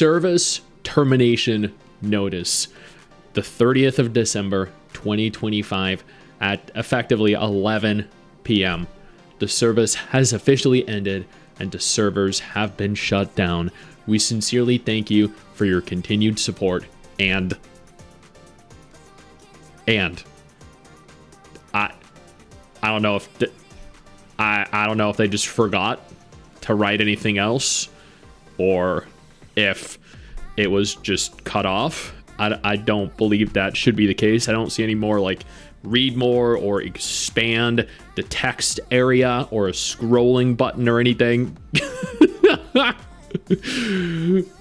service termination notice. The 30th of December, 2025 at effectively 11 p.m. The service has officially ended and the servers have been shut down. We sincerely thank you for your continued support and I don't know if I don't know if they just forgot to write anything else or if it was just cut off. I don't believe that should be the case. I don't see any more like read more or expand the text area or a scrolling button or anything.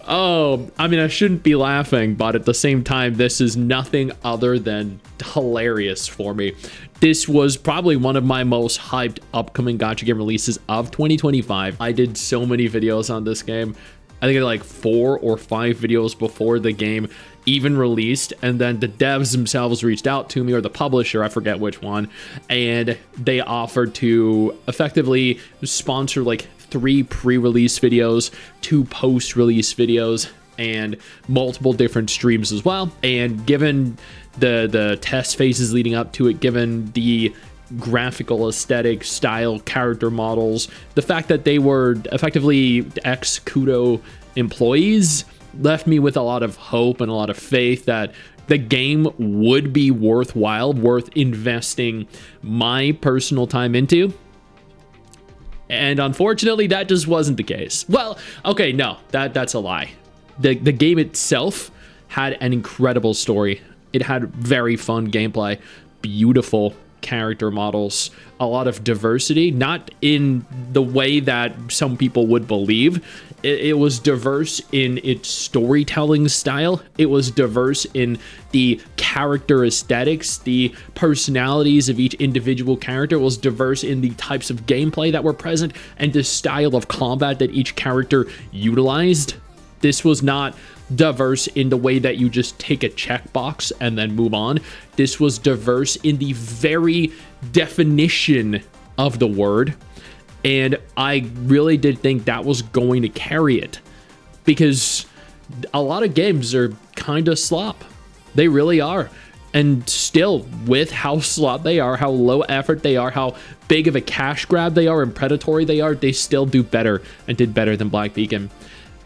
Oh, I mean, I shouldn't be laughing, but at the same time, this is nothing other than hilarious for me. This was probably one of my most hyped upcoming gacha game releases of 2025. I did so many videos on this game. I think I did like 4 or 5 videos before the game even released, and then the devs themselves reached out to me, or the publisher, I forget which one, and they offered to effectively sponsor like 3 pre-release videos, 2 post-release videos, and multiple different streams as well. And given the test phases leading up to it, given the graphical aesthetic style character models, the fact that they were effectively ex-Kudo employees left me with a lot of hope and a lot of faith that the game would be worthwhile, worth investing my personal time into. And unfortunately, that just wasn't the case. Well, okay, no, that's a lie. The game itself had an incredible story. It had very fun gameplay, beautiful character models, a lot of diversity, not in the way that some people would believe. It was diverse in its storytelling style. It was diverse in the character aesthetics, the personalities of each individual character. It was diverse in the types of gameplay that were present and the style of combat that each character utilized. This was not diverse in the way that you just take a checkbox and then move on. This was diverse in the very definition of the word. And I really did think that was going to carry it, because a lot of games are kind of slop. They really are. And still, with how slop they are, how low effort they are, how big of a cash grab they are and predatory they are, they still do better and did better than Black Beacon.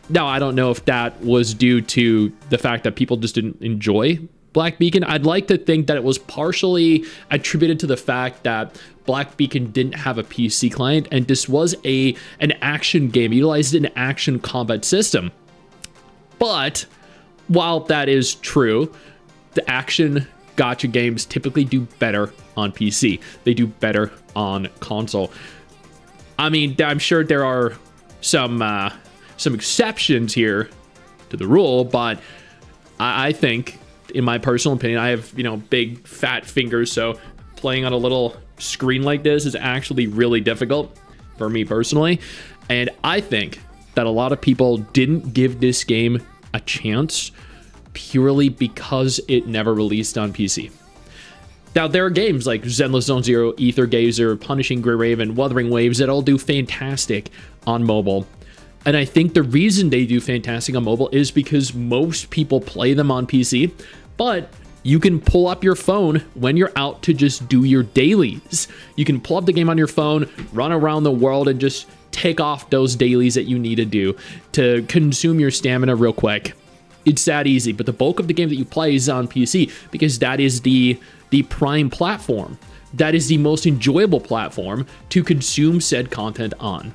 Now, I don't know if that was due to the fact that people just didn't enjoy Black Beacon. I'd like to think that it was partially attributed to the fact that Black Beacon didn't have a PC client, and this was an action game. It utilized an action combat system. But while that is true, the action gacha games typically do better on PC. They do better on console. I mean, I'm sure there are some exceptions here to the rule, but I think, in my personal opinion, I have, big fat fingers, so playing on a little screen like this is actually really difficult for me personally. And I think that a lot of people didn't give this game a chance purely because it never released on PC. Now, there are games like Zenless Zone Zero, Ether Gazer, Punishing Grey Raven, Wuthering Waves that all do fantastic on mobile. And I think the reason they do fantastic on mobile is because most people play them on PC, but you can pull up your phone when you're out to just do your dailies. You can pull up the game on your phone, run around the world, and just tick off those dailies that you need to do to consume your stamina real quick. It's that easy, but the bulk of the game that you play is on PC because that is the prime platform. That is the most enjoyable platform to consume said content on.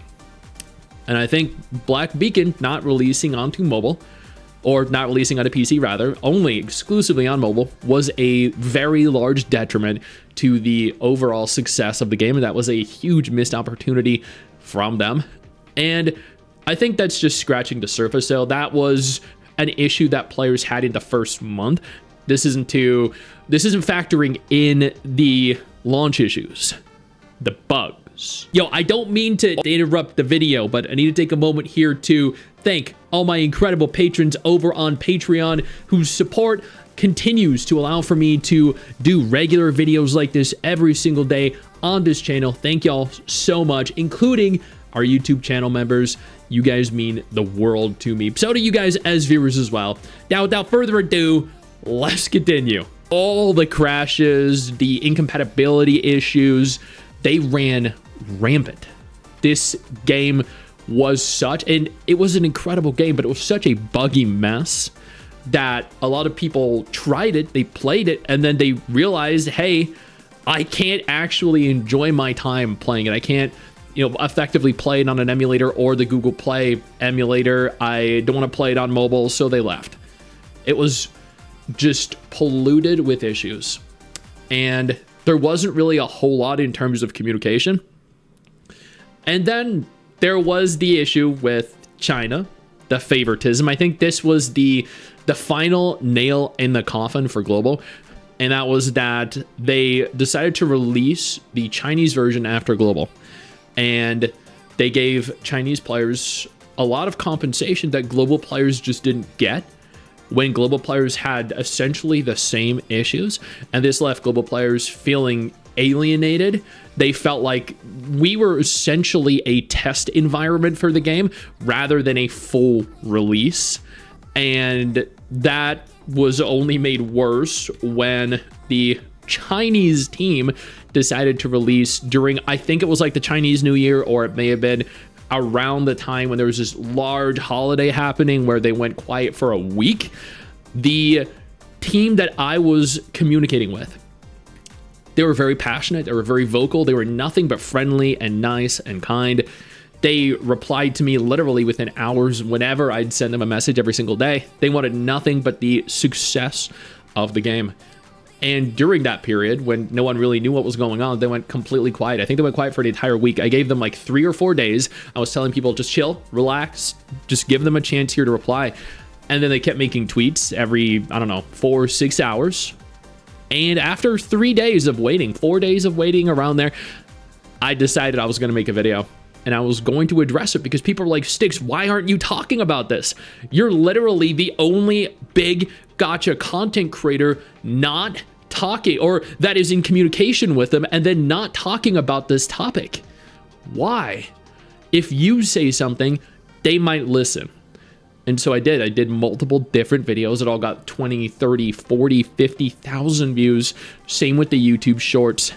And I think Black Beacon not releasing onto mobile, or not releasing on a PC rather, only exclusively on mobile, was a very large detriment to the overall success of the game, and that was a huge missed opportunity from them. And I think that's just scratching the surface, though. That was an issue that players had in the first month. This isn't factoring in the launch issues, the bugs. Yo, I don't mean to interrupt the video, but I need to take a moment here to thank all my incredible patrons over on Patreon whose support continues to allow for me to do regular videos like this every single day on this channel. Thank y'all so much, including our YouTube channel members. You guys mean the world to me. So do you guys as viewers as well. Now, without further ado, let's continue. All the crashes, the incompatibility issues, they ran rampant. This game was such, and it was an incredible game, but it was such a buggy mess that a lot of people tried it, they played it, and then they realized, hey, I can't actually enjoy my time playing it. I can't, effectively play it on an emulator or the Google Play emulator. I don't want to play it on mobile, so they left. It was just polluted with issues. And there wasn't really a whole lot in terms of communication. And then there was the issue with China, the favoritism. I think this was the final nail in the coffin for global. And that was that they decided to release the Chinese version after global. And they gave Chinese players a lot of compensation that global players just didn't get when global players had essentially the same issues. And this left global players feeling alienated. They felt like we were essentially a test environment for the game rather than a full release. And that was only made worse when the Chinese team decided to release during, I think it was like the Chinese New Year, or it may have been around the time when there was this large holiday happening where they went quiet for a week. The team that I was communicating with, they were very passionate, they were very vocal, they were nothing but friendly and nice and kind. They replied to me literally within hours whenever I'd send them a message every single day. They wanted nothing but the success of the game. And during that period, when no one really knew what was going on, they went completely quiet. I think they went quiet for an entire week. I gave them like 3 or 4 days. I was telling people, just chill, relax, just give them a chance here to reply. And then they kept making tweets every, 4 or 6 hours. And after 3 days of waiting, 4 days of waiting around there, I decided I was going to make a video. And I was going to address it because people are like, Stix, why aren't you talking about this? You're literally the only big gacha content creator not talking, or that is in communication with them and then not talking about this topic. Why? If you say something, they might listen. And so I did multiple different videos. It all got 20, 30, 40, 50,000 views. Same with the YouTube shorts.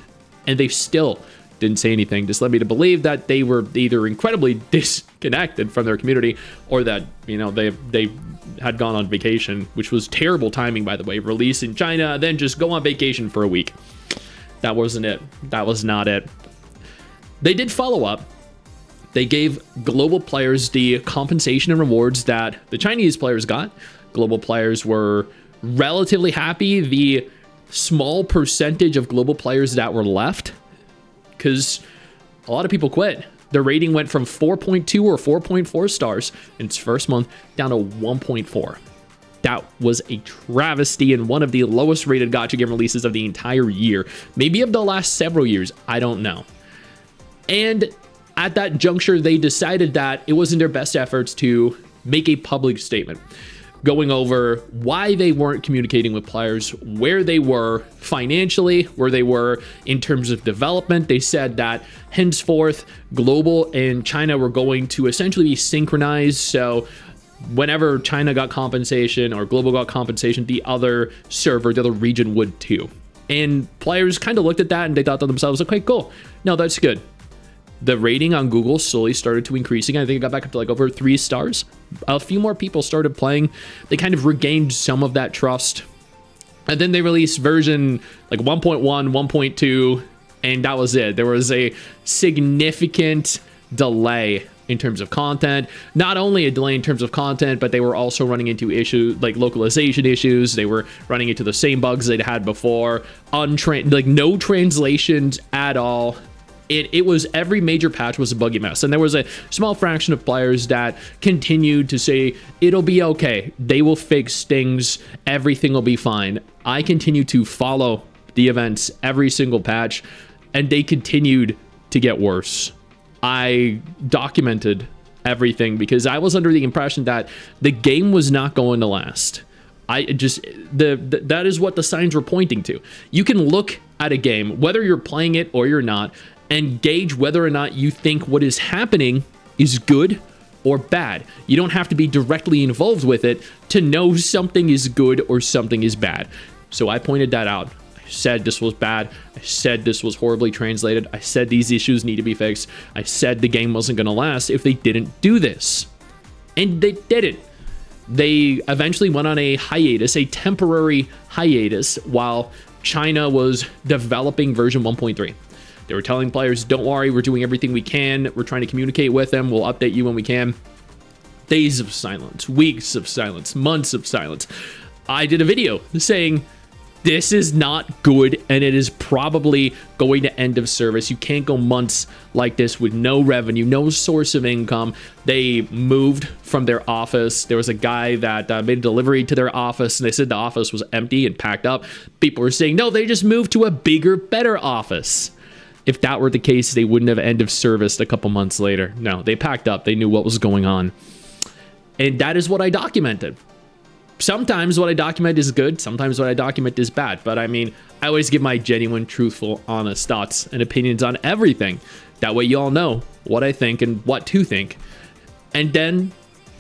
And they still didn't say anything. Just led me to believe that they were either incredibly disconnected from their community or that, they had gone on vacation, which was terrible timing, by the way. Release in China, then just go on vacation for a week. That wasn't it. That was not it. They did follow up. They gave global players the compensation and rewards that the Chinese players got. Global players were relatively happy. The small percentage of global players that were left, because a lot of people quit. Their rating went from 4.2 or 4.4 stars in its first month down to 1.4. That was a travesty and one of the lowest rated gacha game releases of the entire year. Maybe of the last several years, I don't know. And at that juncture, they decided that it was in their best efforts to make a public statement, going over why they weren't communicating with players, where they were financially, where they were in terms of development. They said that henceforth, global and China were going to essentially be synchronized. So whenever China got compensation or global got compensation, the other server, the other region would too. And players kind of looked at that and they thought to themselves, okay, cool. No, that's good. The rating on Google slowly started to increase again. I think it got back up to like over 3 stars. A few more people started playing. They kind of regained some of that trust. And then they released version like 1.1, 1.2, and that was it. There was a significant delay in terms of content. Not only a delay in terms of content, but they were also running into issues like localization issues. They were running into the same bugs they'd had before. Like no translations at all. It was, every major patch was a buggy mess. And there was a small fraction of players that continued to say, it'll be okay. They will fix things. Everything will be fine. I continue to follow the events every single patch, and they continued to get worse. I documented everything because I was under the impression that the game was not going to last. That is what the signs were pointing to. You can look at a game, whether you're playing it or you're not, and gauge whether or not you think what is happening is good or bad. You don't have to be directly involved with it to know something is good or something is bad. So I pointed that out. I said this was bad. I said this was horribly translated. I said these issues need to be fixed. I said the game wasn't going to last if they didn't do this. And they didn't. They eventually went on a hiatus, a temporary hiatus, while China was developing version 1.3. They were telling players, don't worry, we're doing everything we can. We're trying to communicate with them. We'll update you when we can. Days of silence, weeks of silence, months of silence. I did a video saying, this is not good, and it is probably going to end of service. You can't go months like this with no revenue, no source of income. They moved from their office. There was a guy that made a delivery to their office, and they said the office was empty and packed up. People were saying, no, they just moved to a bigger, better office. If that were the case, they wouldn't have end of serviced a couple months later. No, they packed up. They knew what was going on. And that is what I documented. Sometimes what I document is good, sometimes what I document is bad, but I mean, I always give my genuine, truthful, honest thoughts and opinions on everything. That way you all know what I think and what to think. And then,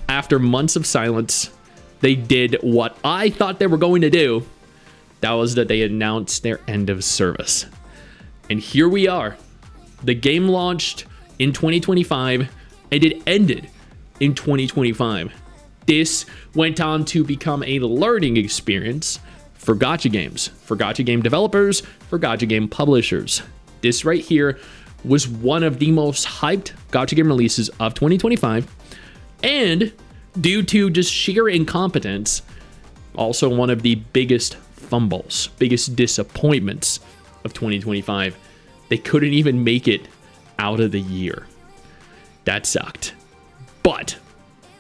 after months of silence, they did what I thought they were going to do. That was that they announced their end of service. And here we are. The game launched in 2025, and it ended in 2025. This went on to become a learning experience for gacha games, for gacha game developers, for gacha game publishers. This right here was one of the most hyped gacha game releases of 2025, and due to just sheer incompetence, also one of the biggest fumbles, biggest disappointments of 2025. They couldn't even make it out of the year. That sucked. But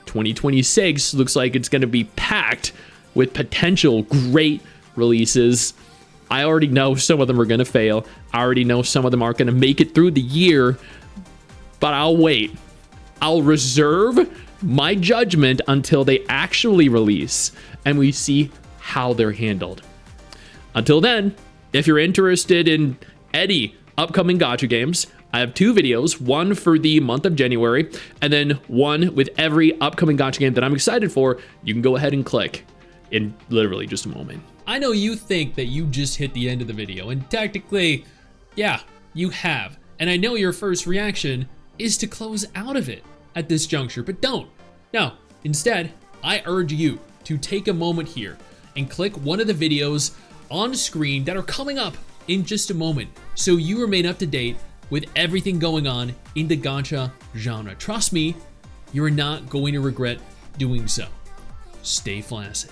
2026 looks like it's going to be packed with potential great releases. I already know some of them are going to fail. I already know some of them aren't going to make it through the year, but I'll wait. I'll reserve my judgment until they actually release and we see how they're handled. Until then, if you're interested in any upcoming gacha games, I have 2 videos, one for the month of January, and then one with every upcoming gacha game that I'm excited for. You can go ahead and click in literally just a moment. I know you think that you just hit the end of the video, and technically, yeah, you have. And I know your first reaction is to close out of it at this juncture, but don't. No, instead, I urge you to take a moment here and click one of the videos on screen that are coming up in just a moment, so you remain up to date with everything going on in the gacha genre. Trust me, you're not going to regret doing so. Stay flaccid.